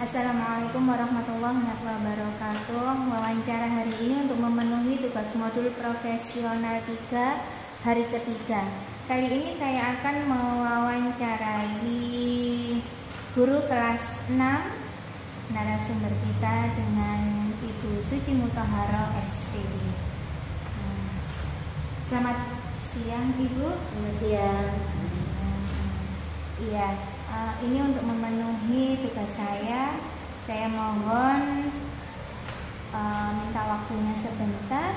Assalamualaikum warahmatullahi wabarakatuh. Wawancara hari ini untuk memenuhi tugas modul profesional 3 hari ketiga. Kali ini saya akan mewawancarai guru kelas 6. Narasumber kita dengan Ibu Suci Mutaharo SPD. Selamat siang Ibu. Selamat siang. Iya. Ini untuk memenuhi tugas saya mohon minta waktunya sebentar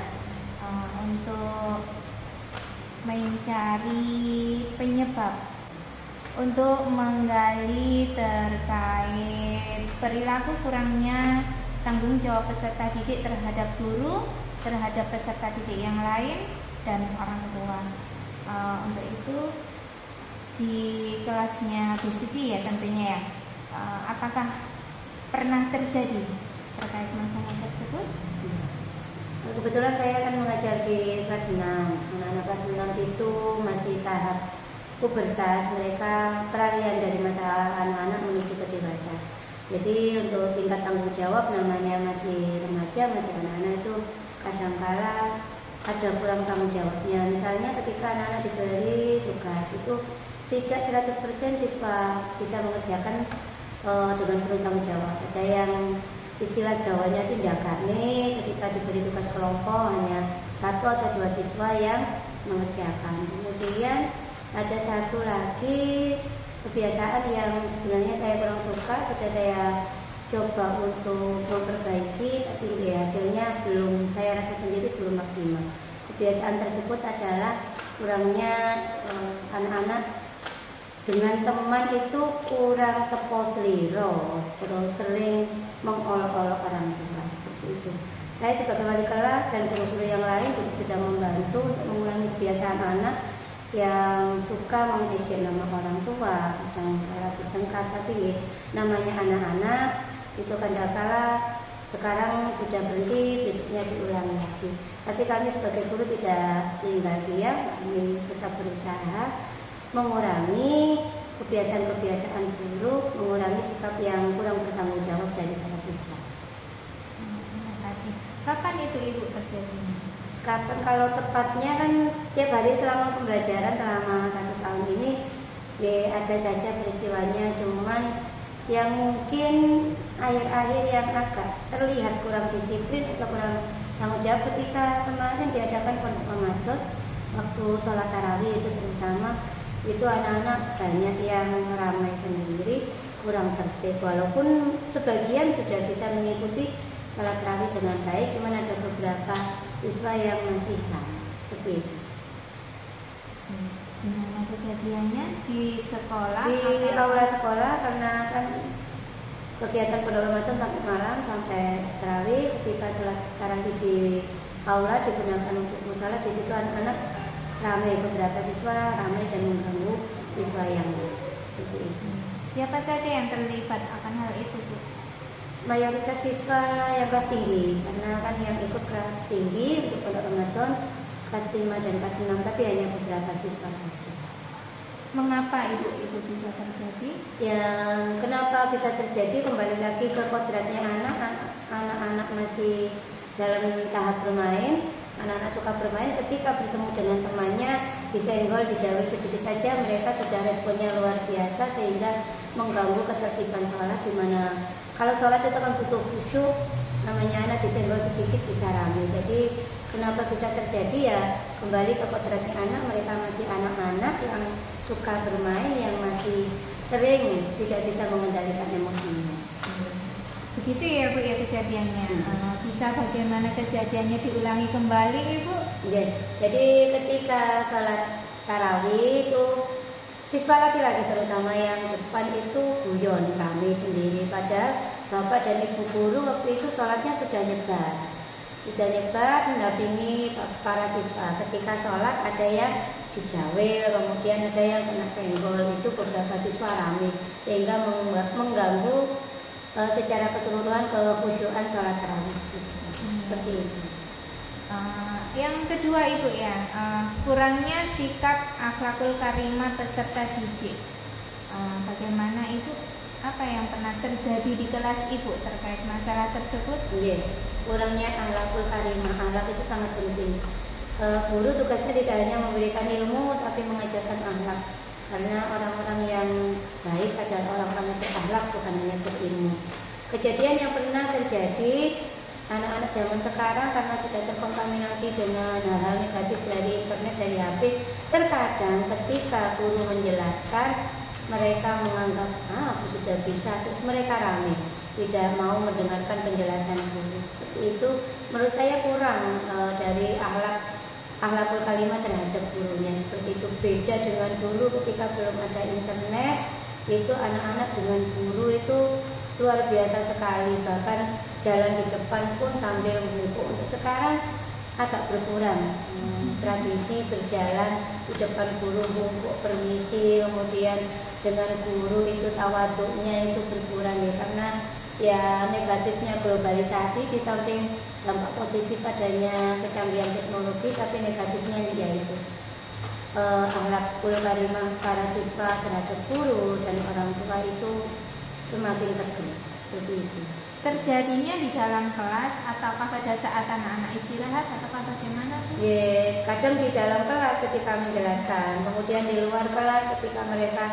untuk mencari penyebab, untuk menggali terkait perilaku kurangnya tanggung jawab peserta didik terhadap guru, terhadap peserta didik yang lain, dan orang tua. Untuk itu di kelasnya Bu Suci ya tentunya ya, apakah pernah terjadi terkait masalah tersebut? Kebetulan saya kan mengajar di kelas 6. Anak-anak kelas 6 itu masih tahap pubertas, mereka peralihan dari masa anak-anak menuju ke dewasa. Jadi untuk tingkat tanggung jawab, namanya masih remaja, masih anak-anak, itu kadangkala ada kurang tanggung jawabnya. Misalnya ketika anak-anak diberi tugas itu tidak 100% siswa bisa mengerjakan dengan penuh tanggung jawab. Ada yang istilah Jawanya itu jagane, ketika diberi tugas kelompok hanya 1 atau 2 siswa yang mengerjakan. Kemudian ada satu lagi kebiasaan yang sebenarnya saya kurang suka, sudah saya coba untuk memperbaiki, tapi hasilnya belum, saya rasa sendiri belum maksimal. Kebiasaan tersebut adalah kurangnya anak-anak dengan teman itu kurang teposliro, terus sering mengolok-olok orang tua, seperti itu. Saya sebagai wali kelas dan guru-guru yang lain juga sudah membantu untuk mengulangi kebiasaan anak yang suka mengejek nama orang tua, kadang-kala bertengkar, tapi namanya anak-anak itu kadang-kala sekarang sudah berhenti, besoknya diulangi lagi. Tapi kami sebagai guru tidak tinggal diam, kami tetap berusaha mengurangi kebiasaan-kebiasaan buruk, mengurangi sikap yang kurang bertanggung jawab dari para siswa. Terima kasih. Kapan itu Ibu terjadinya? Kapan? Kalau tepatnya kan tiap hari selama pembelajaran selama 1 tahun ini ya ada saja peristiwanya, cuman yang mungkin akhir-akhir yang agak terlihat kurang disiplin atau kurang tanggung jawab ketika kemarin diadakan pondok Ramadan waktu sholat tarawih, itu terutama itu anak-anak banyak yang ramai sendiri, kurang tertib. Walaupun sebagian sudah bisa mengikuti sholat tarawih dengan baik, cuman ada beberapa siswa yang masih ramai, seperti itu. Gimana kejadiannya di sekolah? Di aula sekolah, karena kan kegiatan pondok Ramadan sampai malam, sampai tarawih. Ketika sholat tarawih di aula digunakan untuk musalah, di situ anak-anak ramai, beberapa siswa ramai dan mengganggu siswa yang lain, seperti itu. Siapa saja yang terlibat akan hal itu, Bu? Mayoritas siswa yang kelas tinggi, karena kan yang ikut kelas tinggi untuk pondok Ramadan kelas 5 dan kelas 6, tapi hanya beberapa siswa saja. Mengapa itu bisa terjadi? Yang kenapa bisa terjadi, kembali lagi ke kodratnya anak-anak masih dalam tahap bermain. Anak-anak suka bermain, ketika bertemu dengan temannya disenggol, dijauhi sedikit saja, mereka sudah responnya luar biasa sehingga mengganggu ketertiban sholat, dimana kalau sholat itu kan butuh khusyuk, namanya anak disenggol sedikit bisa ramai. Jadi kenapa bisa terjadi, ya kembali ke kodratnya anak, mereka masih anak-anak yang suka bermain, yang masih sering tidak bisa mengendalikan emosinya. Begitu ya Bu ya kejadiannya. Bisa bagaimana kejadiannya diulangi kembali Ibu? Jadi ketika sholat tarawih itu siswa laki-laki terutama yang depan itu guyon kami sendiri, padahal bapak dan ibu guru waktu itu sholatnya sudah nyebar mendampingi para siswa. Ketika sholat ada yang dijawil, kemudian ada yang kena senggol, itu beberapa siswa ramai sehingga mengganggu secara keseluruhan kekhusyuan sholat tarawih, seperti itu. Yang kedua Ibu ya, kurangnya sikap akhlakul karimah peserta didik. Bagaimana Ibu apa yang pernah terjadi di kelas Ibu terkait masalah tersebut? Iya, kurangnya akhlakul karimah. Akhlak itu sangat penting. Guru tugasnya tidak hanya memberikan ilmu tapi mengajarkan akhlak. Karena orang-orang yang baik adalah orang-orang yang berakhlak, bukan hanya berilmu. Kejadian yang pernah terjadi, anak-anak zaman sekarang karena sudah terkontaminasi dengan hal-hal negatif dari internet, dari HP, terkadang ketika guru menjelaskan mereka menganggap aku sudah bisa, terus mereka rame, tidak mau mendengarkan penjelasan guru. Seperti itu menurut saya kurang dari akhlakul kalimah terhadap gurunya. Seperti itu beda dengan dulu ketika belum ada internet, itu anak-anak dengan guru itu luar biasa sekali, bahkan jalan di depan pun sambil bungkuk. Untuk sekarang agak berkurang, tradisi berjalan di depan guru bungkuk permisi, kemudian dengan guru itu tawaduknya itu berkurang ya, karena ya negatifnya globalisasi di samping dampak positif adanya kecanggihan teknologi, tapi negatifnya ya itu akhlakul karimah para siswa terhadap guru dan orang tua itu semakin tergerus. Seperti itu. Terjadinya di dalam kelas ataukah pada saat anak-anak istirahat ataukah bagaimana? Ya, kadang di dalam kelas ketika menjelaskan, kemudian di luar kelas ketika mereka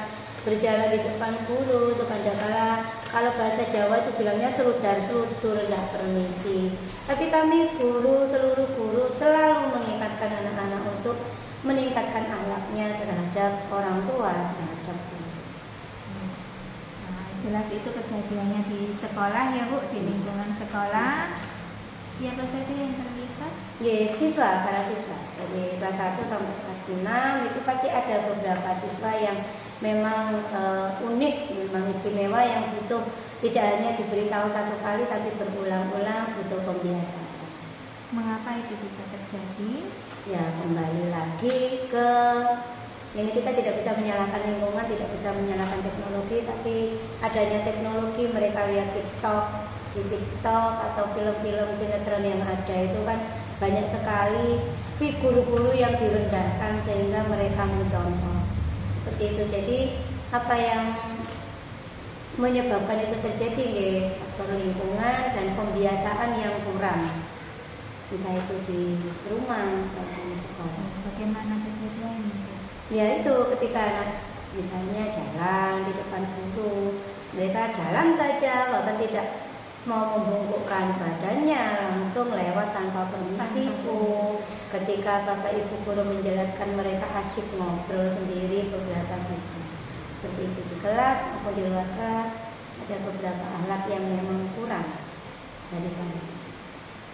berjalan di depan guru itu kadang-kala kalau bahasa Jawa itu bilangnya seludar-seludur, tidak permisi. Tapi kami guru, seluruh guru selalu mengingatkan anak-anak untuk meningkatkan akhlaknya terhadap orang tua, terhadap guru. Nah, jelas itu kejadiannya di sekolah ya Bu, di lingkungan sekolah. Siapa saja yang terlibat? Ya, siswa, para siswa dari kelas 1 sampai kelas 6 itu pasti ada beberapa siswa yang memang unik, memang istimewa, yang butuh tidak hanya diberitahu satu kali tapi berulang-ulang, butuh pembiasaan. Mengapa itu bisa terjadi? Ya, kembali lagi ke ini, kita tidak bisa menyalahkan lingkungan, tidak bisa menyalahkan teknologi, tapi adanya teknologi, mereka lihat di TikTok atau film-film sinetron yang ada itu kan banyak sekali figur-guru yang direndahkan sehingga mereka mencontoh. Seperti itu. Jadi apa yang menyebabkan itu terjadi ya faktor lingkungan dan pembiasaan yang kurang, entah itu di rumah atau di sekolah. Bagaimana kejadiannya? Ya itu ketika anak misalnya jalan di depan guru, mereka jalan saja bahkan tidak mau membungkukkan badannya, langsung lewat tanpa permisi. Ketika bapak ibu guru menjelaskan, mereka asyik ngobrol sendiri beberapa siswa. Seperti itu di kelas maupun di luar kelas ada beberapa akhlak yang memang kurang dari para siswa.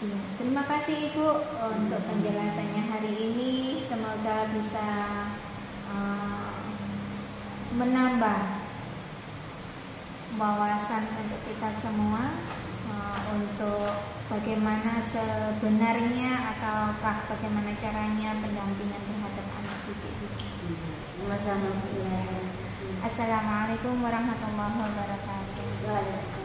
Ya, terima kasih Ibu untuk penjelasannya hari ini. Semoga bisa menambah wawasan untuk kita semua untuk bagaimana sebenarnya ataukah bagaimana caranya pendampingan terhadap anak didik itu. Sama-sama. Assalamualaikum warahmatullahi wabarakatuh.